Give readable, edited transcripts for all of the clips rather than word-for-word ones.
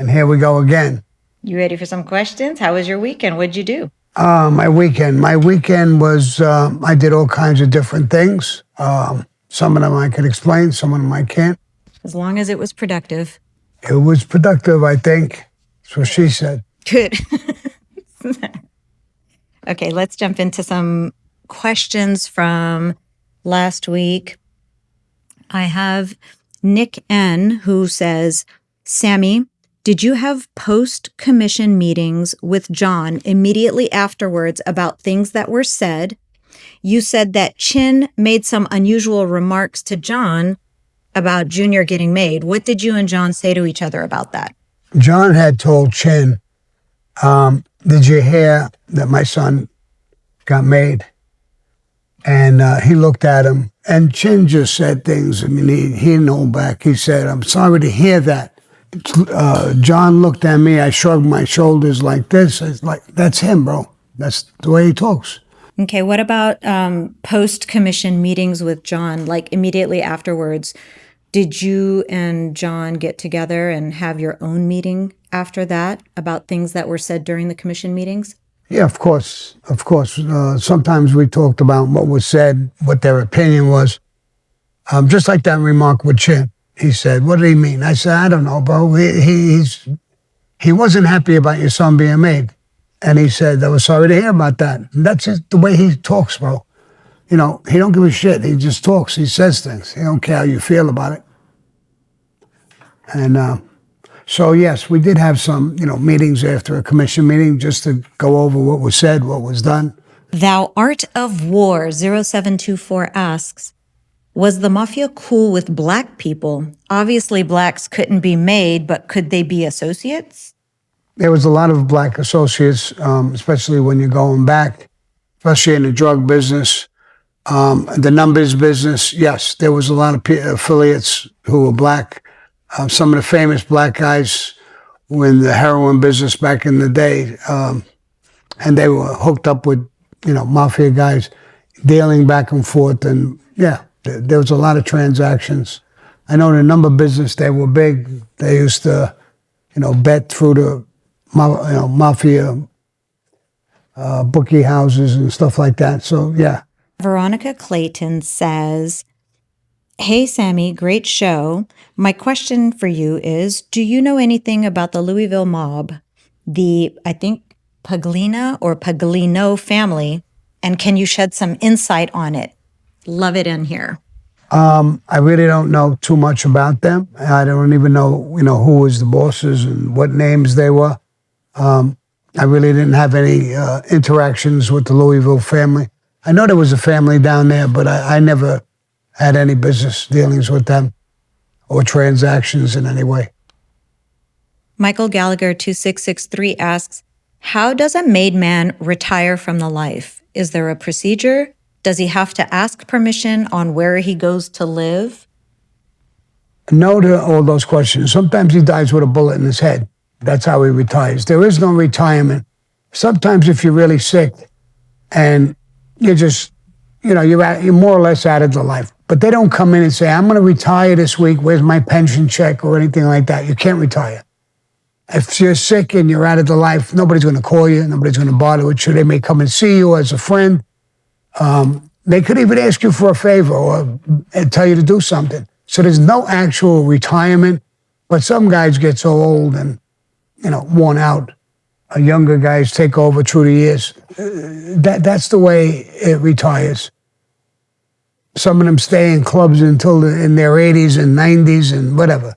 And here we go again. You ready for some questions? How was your weekend? What'd you do? My weekend was, I did all kinds of different things. Some of them I could explain, some of them I can't. As long as it was productive. It was productive, I think. That's what she said. Good. Okay, let's jump into some questions from last week. I have Nick N, who says, Sammy, did you have post-commission meetings with John immediately afterwards about things that were said? You said that Chin made some unusual remarks to John about Junior getting made. What did you and John say to each other about that? John had told Chin, did you hear that my son got made? And he looked at him, and Chin just said things. I mean, he didn't hold back. He said, I'm sorry to hear that. John looked at me. I shrugged my shoulders like this. It's like, that's him, bro. That's the way he talks. Okay, what about post-commission meetings with John, like immediately afterwards? Did you and John get together and have your own meeting after that about things that were said during the commission meetings? Yeah, of course. Of course. Sometimes we talked about what was said, what their opinion was. Just like that remark with Chin. He said, what did he mean? I said, I don't know, bro. He wasn't happy about your son being made. And he said, I was sorry to hear about that. And that's just the way he talks, bro. You know, he don't give a shit. He just talks. He says things. He don't care how you feel about it. And so, yes, we did have some, meetings after a commission meeting just to go over what was said, what was done. Thou Art of War 0724 asks, was the Mafia cool with black people? Obviously, blacks couldn't be made, but could they be associates? There was a lot of black associates, especially when you're going back, especially in the drug business. The numbers business, yes, there was a lot of affiliates who were black. Some of the famous black guys were in the heroin business back in the day, and they were hooked up with, Mafia guys, dealing back and forth. And yeah, there was a lot of transactions. I know the number business, they were big. They used to, bet through the Mafia bookie houses and stuff like that. So, yeah. Veronica Clayton says, hey, Sammy, great show. My question for you is, do you know anything about the Louisville mob, the, I think, Paglina or Paglino family, and can you shed some insight on it? Love it in here. I really don't know too much about them. I don't even know, who was the bosses and what names they were. I really didn't have any interactions with the Louisville family. I know there was a family down there, but I never had any business dealings with them or transactions in any way. Michael Gallagher 2663 asks, how does a made man retire from the life? Is there a procedure? Does he have to ask permission on where he goes to live? No to all those questions. Sometimes he dies with a bullet in his head. That's how he retires. There is no retirement. Sometimes if you're really sick and you're just, you're more or less out of the life. But they don't come in and say, I'm going to retire this week. Where's my pension check or anything like that? You can't retire. If you're sick and you're out of the life, nobody's going to call you. Nobody's going to bother with you. They may come and see you as a friend. They could even ask you for a favor or tell you to do something. So there's no actual retirement. But some guys get so old and, worn out. Younger guys take over through the years. That's the way it retires. Some of them stay in clubs until in their 80s and 90s and whatever.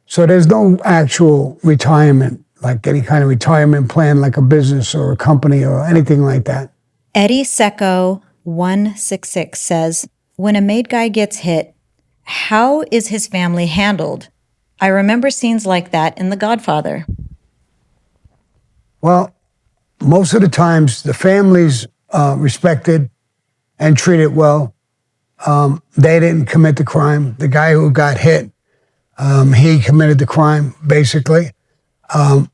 So there's no actual retirement, like any kind of retirement plan, like a business or a company or anything like that. Eddie Secco 166 says, when a made guy gets hit, how is his family handled? I remember scenes like that in The Godfather. Well, most of the times the family's respected and treated well. They didn't commit the crime. The guy who got hit, he committed the crime, basically. And,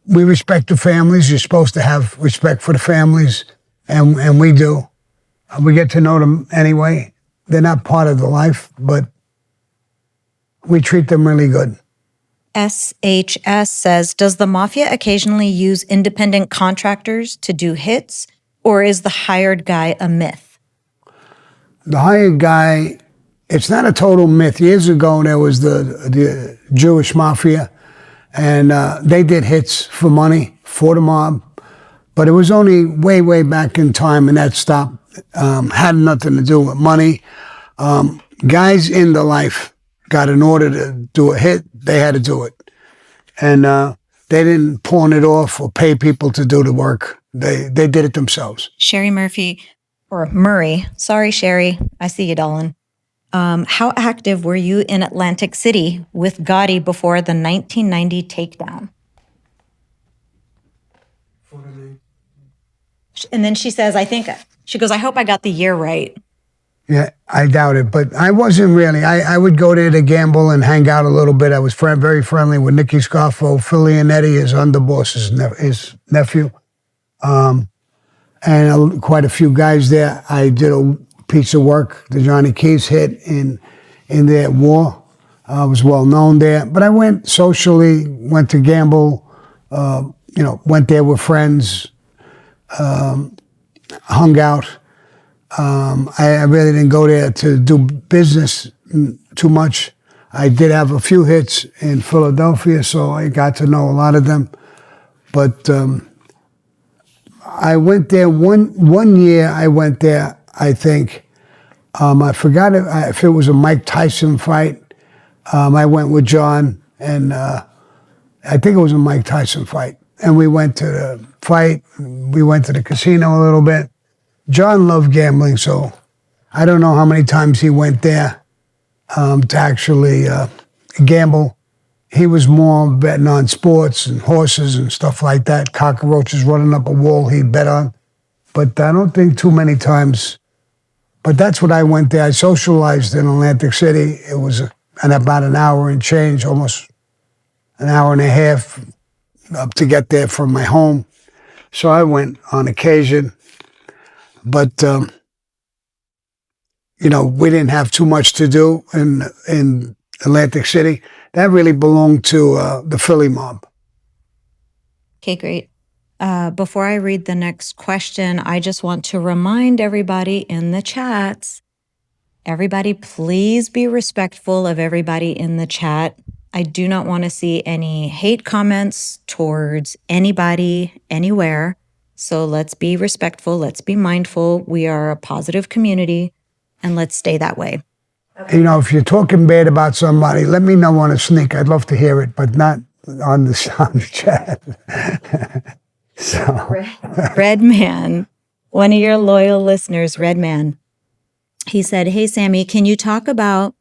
we respect the families. You're supposed to have respect for the families, and we do. We get to know them anyway. They're not part of the life, but we treat them really good. SHS says, does the Mafia occasionally use independent contractors to do hits, or is the hired guy a myth? The hired guy, it's not a total myth. Years ago, there was the Jewish Mafia, and they did hits for money for the mob, but it was only way, way back in time, and that stopped. Had nothing to do with money. Guys in the life got an order to do a hit, they had to do it. And they didn't pawn it off or pay people to do the work. They did it themselves. Sherry Murray. Sorry, Sherry. I see you, darling. How active were you in Atlantic City with Gotti before the 1990 takedown? And then she says, she goes, I hope I got the year right. Yeah, I doubt it, but I wasn't really. I would go there to gamble and hang out a little bit. I was very friendly with Nicky Scarfo, Philly and Eddie, his underboss, his nephew, and quite a few guys there. I did a piece of work, the Johnny Keys hit in their war. I was well known there, but I went socially, went to gamble, went there with friends, hung out. I really didn't go there to do business too much. I did have a few hits in Philadelphia, so I got to know a lot of them. But I went there one year. I went there, I think. I forgot if it was a Mike Tyson fight. I went with John, and I think it was a Mike Tyson fight. And we went to the fight. We went to the casino a little bit. John loved gambling, so I don't know how many times he went there to actually gamble. He was more betting on sports and horses and stuff like that. Cockroaches running up a wall he'd bet on. But I don't think too many times. But that's what I went there. I socialized in Atlantic City. It was about an hour and change, almost an hour and a half up to get there from my home. So I went on occasion. But, we didn't have too much to do in Atlantic City. That really belonged to the Philly mob. Okay, great. Before I read the next question, I just want to remind everybody in the chats, everybody, please be respectful of everybody in the chat. I do not want to see any hate comments towards anybody, anywhere. So let's be respectful. Let's be mindful. We are a positive community, and let's stay that way. Okay. If you're talking bad about somebody, let me know on a sneak. I'd love to hear it, but not on the chat. Redman, one of your loyal listeners, Redman, he said, hey, Sammy, can you talk about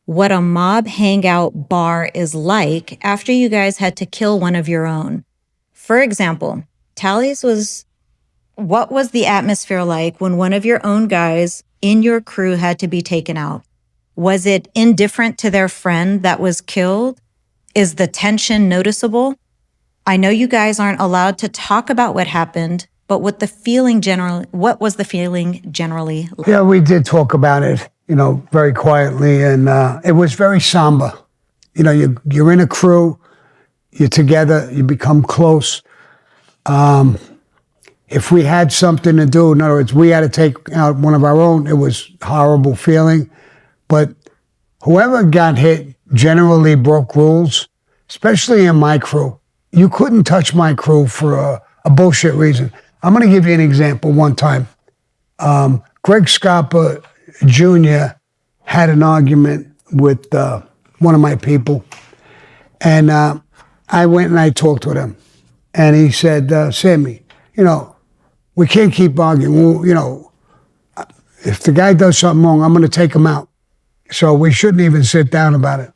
what a mob hangout bar is like after you guys had to kill one of your own? For example, what was the atmosphere like when one of your own guys in your crew had to be taken out? Was it indifferent to their friend that was killed? Is the tension noticeable? I know you guys aren't allowed to talk about what happened, but what was the feeling generally like? Yeah, we did talk about it, very quietly, and it was very somber. You're in a crew, you're together, you become close. If we had something to do, in other words, we had to take out one of our own, it was a horrible feeling. But whoever got hit generally broke rules, especially in my crew. You couldn't touch my crew for a bullshit reason. I'm going to give you an example one time. Greg Scarpa Jr. had an argument with one of my people, and I went and I talked with him. And he said, Sammy, we can't keep arguing. If the guy does something wrong, I'm going to take him out. So we shouldn't even sit down about it.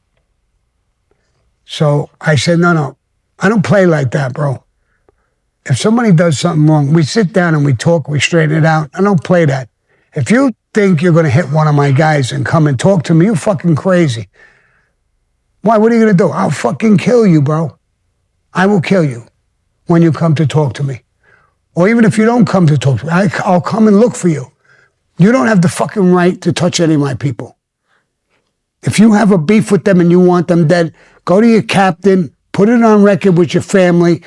So I said, no, I don't play like that, bro. If somebody does something wrong, we sit down and we talk, we straighten it out. I don't play that. If you think you're going to hit one of my guys and come and talk to me, you're fucking crazy. Why? What are you going to do? I'll fucking kill you, bro. I will kill you when you come to talk to me. Or even if you don't come to talk to me, I'll come and look for you. You don't have the fucking right to touch any of my people. If you have a beef with them and you want them dead, go to your captain, put it on record with your family.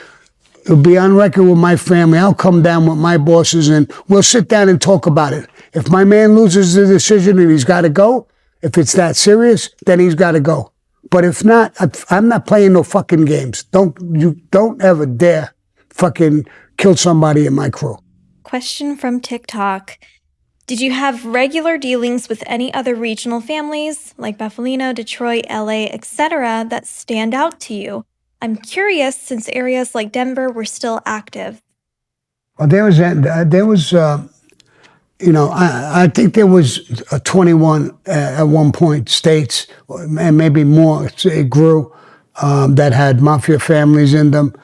It'll be on record with my family. I'll come down with my bosses and we'll sit down and talk about it. If my man loses the decision and he's got to go, if it's that serious, then he's got to go. But if not, I'm not playing no fucking games. You don't ever dare fucking kill somebody in my crew. Question from TikTok. Did you have regular dealings with any other regional families like Buffalo, Detroit, LA, etc. that stand out to you? I'm curious since areas like Denver were still active. Well, I think there was 21 at one point states, and maybe more. It grew that had mafia families in them.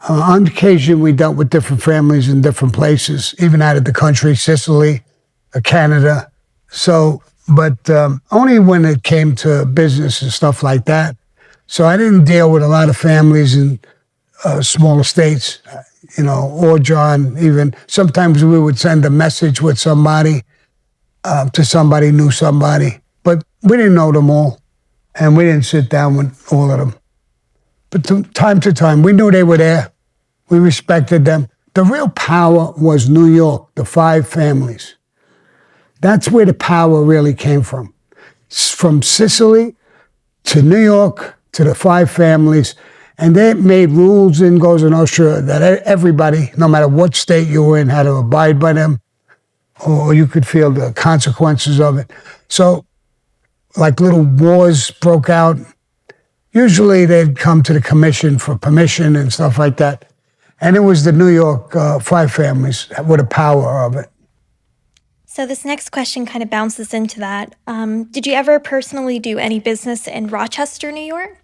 On occasion, we dealt with different families in different places, even out of the country, Sicily, Canada. So, but only when it came to business and stuff like that. So I didn't deal with a lot of families in smaller states, or John even. Sometimes we would send a message with somebody to somebody knew somebody, but we didn't know them all, and we didn't sit down with all of them. But time to time, we knew they were there. We respected them. The real power was New York, the 5 families. That's where the power really came from. From Sicily to New York to the 5 families. And they made rules in Cosa Nostra that everybody, no matter what state you were in, had to abide by them, or you could feel the consequences of it. So, like little wars broke out. Usually they'd come to the commission for permission and stuff like that. And it was the New York 5 families with the power of it. So this next question kind of bounces into that. Did you ever personally do any business in Rochester, New York?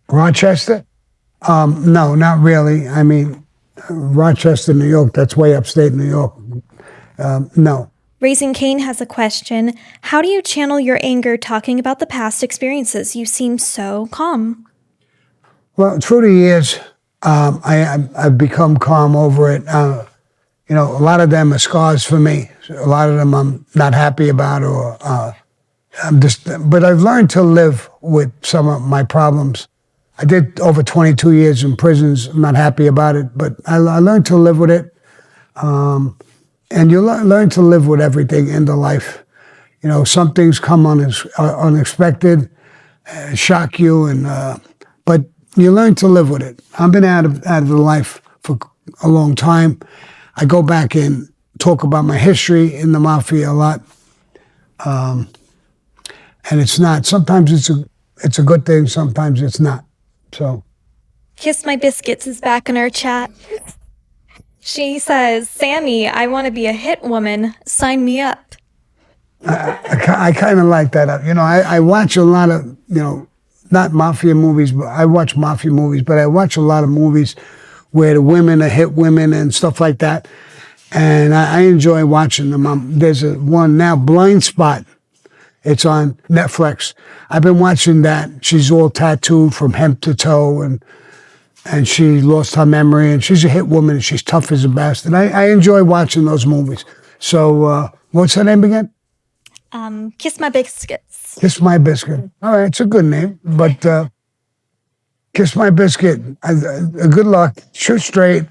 Rochester? No, not really. I mean, Rochester, New York, that's way upstate New York. No. Raising Cain has a question. How do you channel your anger talking about the past experiences? You seem so calm. Well, through the years, I've become calm over it. A lot of them are scars for me. A lot of them I'm not happy about, or but I've learned to live with some of my problems. I did over 22 years in prisons. I'm not happy about it, but I learned to live with it. And you learn to live with everything in the life. Some things come unexpected, shock you, but you learn to live with it. I've been out of the life for a long time. I go back and talk about my history in the Mafia a lot. And it's not. Sometimes it's a good thing, sometimes it's not. So, Kiss My Biscuits is back in our chat. She says, Sammy, I want to be a hit woman. Sign me up. I kind of like that. I watch a lot of, not Mafia movies, but I watch Mafia movies, but I watch a lot of movies where the women are hit women and stuff like that. And I enjoy watching them. There's one now, Blind Spot. It's on Netflix. I've been watching that. She's all tattooed from head to toe, and she lost her memory, and she's a hit woman, and she's tough as a bastard. I enjoy watching those movies. So, what's her name again? Kiss My Biscuits. Kiss My Biscuit. All right, it's a good name, but Kiss My Biscuit. Good luck. Shoot straight.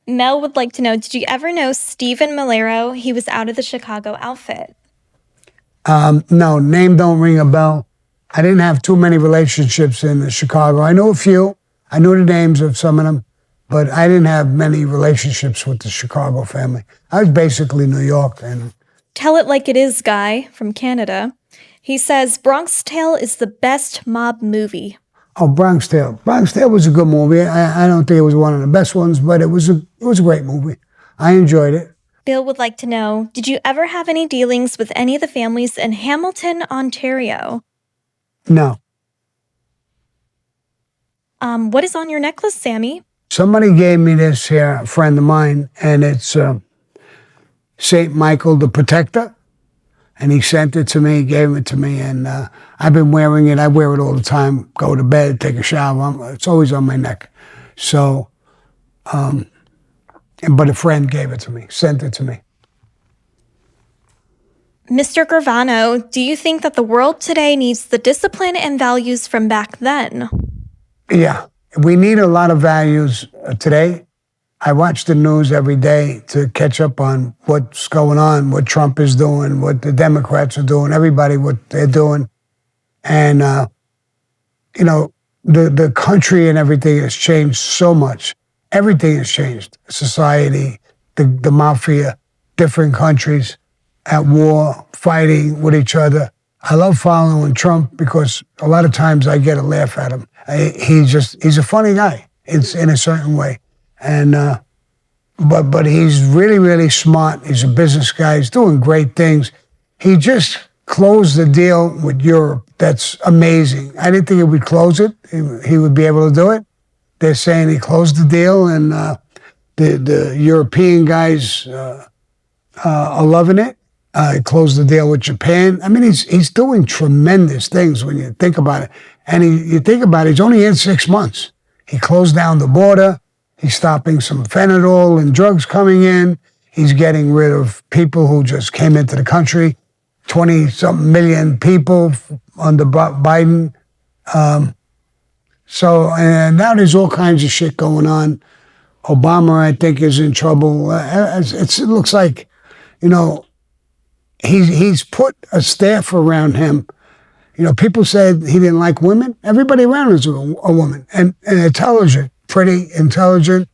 Mel would like to know, did you ever know Steven Malero? He was out of the Chicago outfit. No, name don't ring a bell. I didn't have too many relationships in Chicago. I know a few. I knew the names of some of them, but I didn't have many relationships with the Chicago family. I was basically New York. And Tell It Like It Is Guy from Canada. He says, Bronx Tale is the best mob movie. Oh, Bronx Tale. Bronx Tale was a good movie. I don't think it was one of the best ones, but it was a great movie. I enjoyed it. Bill would like to know, did you ever have any dealings with any of the families in Hamilton, Ontario? No. What is on your necklace, Sammy? Somebody gave me this here, a friend of mine, and it's St. Michael the Protector. And he sent it to me, gave it to me, and I've been wearing it. I wear it all the time, go to bed, take a shower. It's always on my neck. So, but a friend gave it to me, sent it to me. Mr. Gravano, do you think that the world today needs the discipline and values from back then? Yeah, we need a lot of values today. I watch the news every day to catch up on what's going on, what Trump is doing, what the Democrats are doing, everybody, what they're doing. And, the country and everything has changed so much. Everything has changed. Society, the Mafia, different countries at war, fighting with each other. I love following Trump because a lot of times I get a laugh at him. He's a funny guy. It's in a certain way. And, but he's really, really smart. He's a business guy. He's doing great things. He just closed the deal with Europe. That's amazing. I didn't think he would close it. He would be able to do it. They're saying he closed the deal, and the European guys are loving it. He closed the deal with Japan. I mean, he's doing tremendous things when you think about it. And you think about it, he's only in 6 months. He closed down the border. He's stopping some fentanyl and drugs coming in. He's getting rid of people who just came into the country, 20-something million people under Biden. And now there's all kinds of shit going on. Obama, I think, is in trouble. It looks like, he's put a staff around him. People said he didn't like women. Everybody around is a woman and intelligent, pretty intelligent.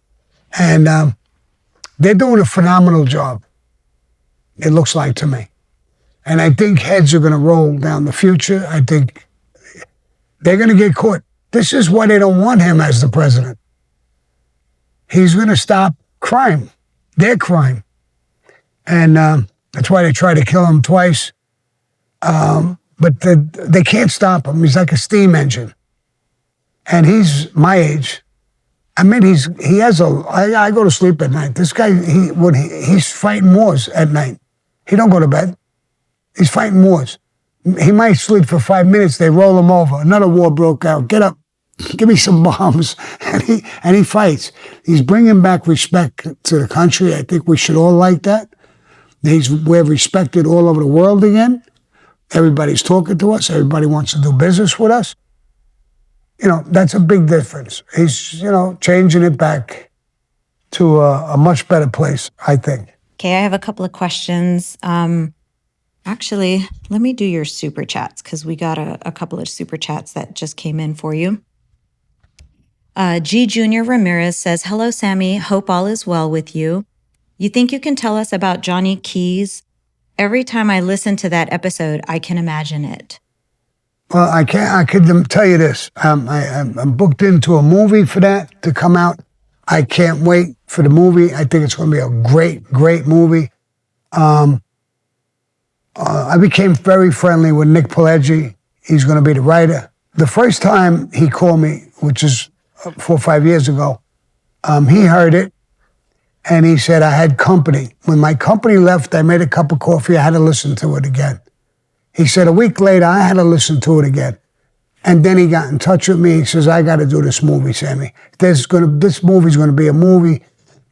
And they're doing a phenomenal job, it looks like to me. And I think heads are going to roll down the future. I think they're going to get caught. This is why they don't want him as the president. He's going to stop crime, their crime. And that's why they tried to kill him twice. But they can't stop him. He's like a steam engine. And he's my age. I mean, I go to sleep at night. This guy, he's fighting wars at night. He don't go to bed. He's fighting wars. He might sleep for 5 minutes. They roll him over. Another war broke out. Get up. Give me some bombs. And he fights. He's bringing back respect to the country. I think we should all like that. We're respected all over the world again. Everybody's talking to us. Everybody wants to do business with us. That's a big difference. He's, changing it back to a much better place, I think. Okay, I have a couple of questions. Actually, let me do your super chats because we got a couple of super chats that just came in for you. G. Junior Ramirez says, "Hello, Sammy. Hope all is well with you. You think you can tell us about Johnny Keys? Every time I listen to that episode, I can imagine it." Well, I could tell you this. I'm booked into a movie for that to come out. I can't wait for the movie. I think it's going to be a great, great movie. I became very friendly with Nick Pileggi. He's going to be the writer. The first time he called me, which is 4 or 5 years ago, he heard it, and he said I had company. When my company left, I made a cup of coffee. I had to listen to it again. He said a week later, I had to listen to it again. And then he got in touch with me. He says, I got to do this movie, Sammy. This movie's going to be a movie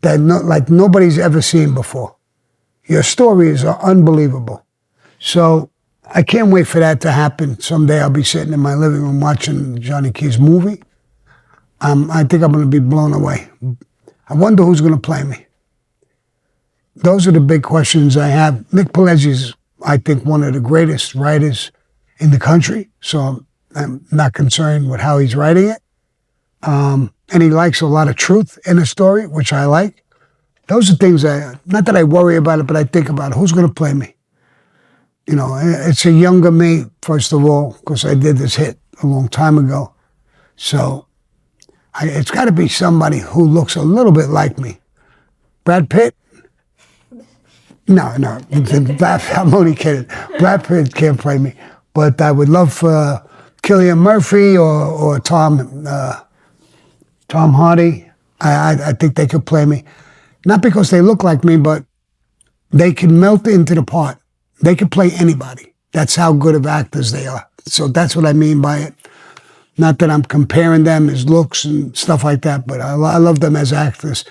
that like nobody's ever seen before. Your stories are unbelievable. So I can't wait for that to happen. Someday I'll be sitting in my living room watching Johnny Keys' movie. I think I'm going to be blown away. I wonder who's going to play me. Those are the big questions I have. Nick Pileggi's, I think, one of the greatest writers in the country. So I'm not concerned with how he's writing it. And he likes a lot of truth in a story, which I like. Those are things not that I worry about it, but I think about who's going to play me. It's a younger me, first of all, because I did this hit a long time ago. So it's got to be somebody who looks a little bit like me. Brad Pitt? No. I'm only kidding. Brad Pitt can't play me. But I would love for Cillian Murphy or Tom Hardy. I think they could play me. Not because they look like me, but they can melt into the part. They can play anybody. That's how good of actors they are. So that's what I mean by it. Not that I'm comparing them as looks and stuff like that, but I love them as actors.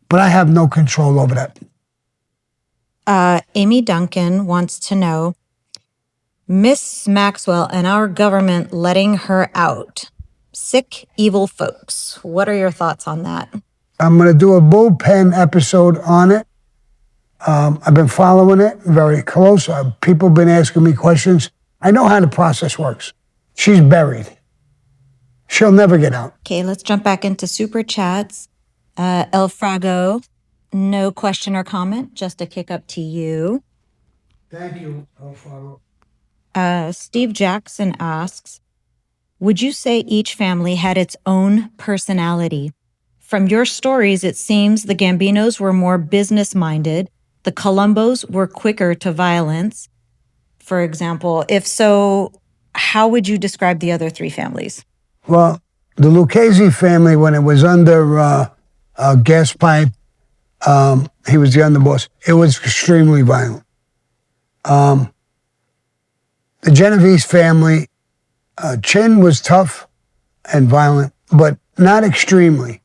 But I have no control over that. Amy Duncan wants to know, Miss Maxwell and our government letting her out. Sick, evil folks. What are your thoughts on that? I'm going to do a bullpen episode on it. I've been following it very close. People have been asking me questions. I know how the process works. She's buried. She'll never get out. Okay, let's jump back into super chats. El Frago, no question or comment, just a kick up to you. Thank you, Alfaro. Steve Jackson asks, would you say each family had its own personality? From your stories, it seems the Gambinos were more business-minded. The Colombos were quicker to violence. For example, if so, how would you describe the other three families? Well, the Lucchese family, when it was under a gas pipe, he was the underboss. It was extremely violent. The Genovese family, Chin was tough and violent, but not extremely.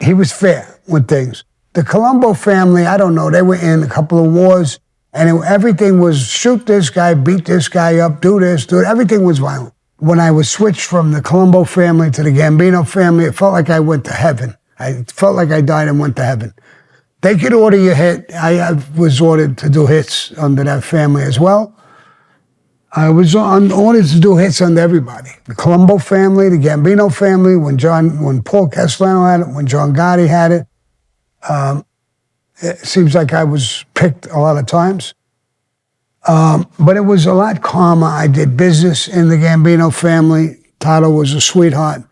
He was fair with things. The Colombo family, I don't know, they were in a couple of wars, and everything was shoot this guy, beat this guy up, do this, do it. Everything was violent. When I was switched from the Colombo family to the Gambino family, it felt like I went to heaven. I felt like I died and went to heaven. They could order you hit. I was ordered to do hits under that family as well. I was ordered to do hits under everybody. The Colombo family, the Gambino family, when Paul Castellano had it, when John Gotti had it. It seems like I was picked a lot of times. But it was a lot calmer. I did business in the Gambino family. Tato was a sweetheart.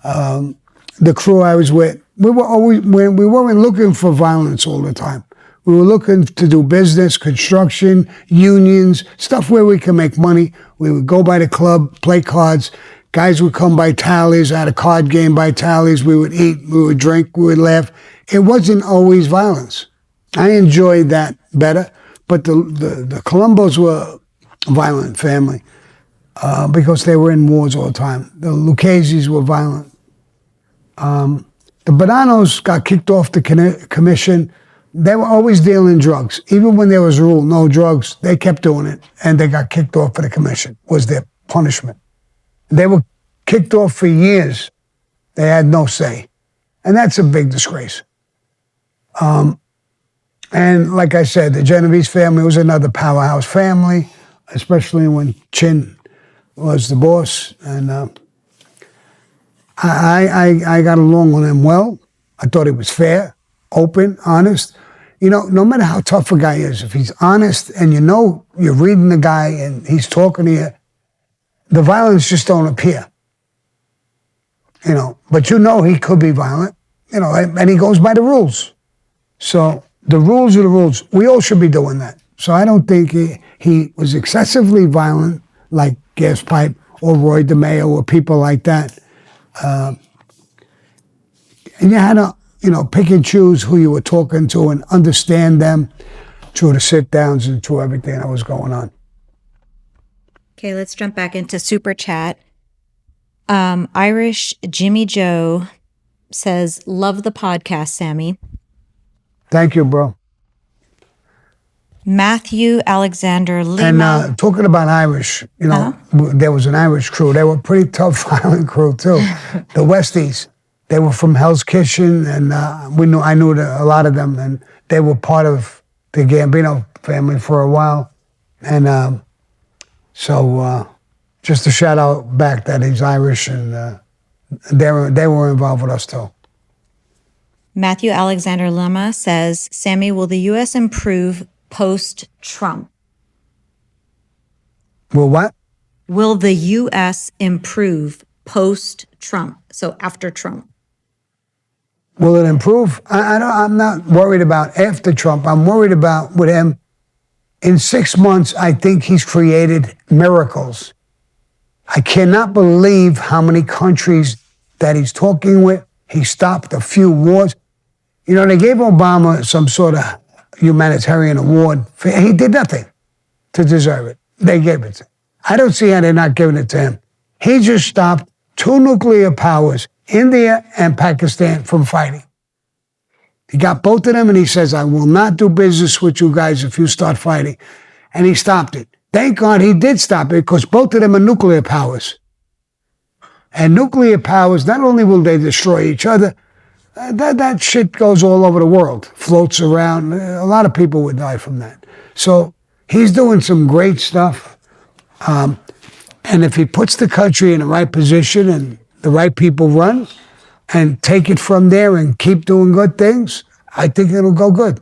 The crew I was with, we weren't looking for violence all the time. We were looking to do business, construction, unions, stuff where we can make money. We would go by the club, play cards. Guys would come by tallies, I had a card game by tallies. We would eat, we would drink, we would laugh. It wasn't always violence. I enjoyed that better, but the Colombos were a violent family because they were in wars all the time. The Lucchese's were violent. The Bonanos got kicked off the commission. They were always dealing drugs. Even when there was a rule, no drugs, they kept doing it, and they got kicked off of the commission, was their punishment. They were kicked off for years. They had no say. And that's a big disgrace. And like I said, the Genovese family was another powerhouse family, especially when Chin was the boss. And I got along with him well. I thought he was fair, open, honest. You know, no matter how tough a guy is, if he's honest and you know you're reading the guy and he's talking to you, the violence just don't appear. You know, but you know he could be violent, you know, and he goes by the rules. So the rules are the rules. We all should be doing that. So I don't think he was excessively violent like Gas Pipe or Roy DeMeo or people like that. And you had to, you know, pick and choose who you were talking to and understand them through the sit-downs and through everything that was going on. Okay, let's jump back into Super Chat. Irish Jimmy Joe says, love the podcast, Sammy. Thank you, bro. Matthew Alexander Lima. And talking about Irish, you know, there was an Irish crew. They were a pretty tough, violent crew, too. The Westies. They were from Hell's Kitchen, and I knew a lot of them, and they were part of the Gambino family for a while. And so just a shout out back that he's Irish, and they were involved with us, too. Matthew Alexander Lima says, Sammy, will the U.S. improve post-Trump? Will what? Will the U.S. improve post-Trump, so after Trump? Will it improve? I'm not worried about after Trump. I'm worried about with him. In 6 months, I think he's created miracles. I cannot believe how many countries that he's talking with. He stopped a few wars. You know, they gave Obama some sort of humanitarian award. He did nothing to deserve it. They gave it to him. I don't see how they're not giving it to him. He just stopped 2 nuclear powers, India and Pakistan, from fighting. He got both of them, and he says, I will not do business with you guys if you start fighting. And he stopped it. Thank God he did stop it, because both of them are nuclear powers. And nuclear powers, not only will they destroy each other, that shit goes all over the world, floats around. A lot of people would die from that. So he's doing some great stuff. And if he puts the country in the right position and the right people run and take it from there and keep doing good things, I think it'll go good.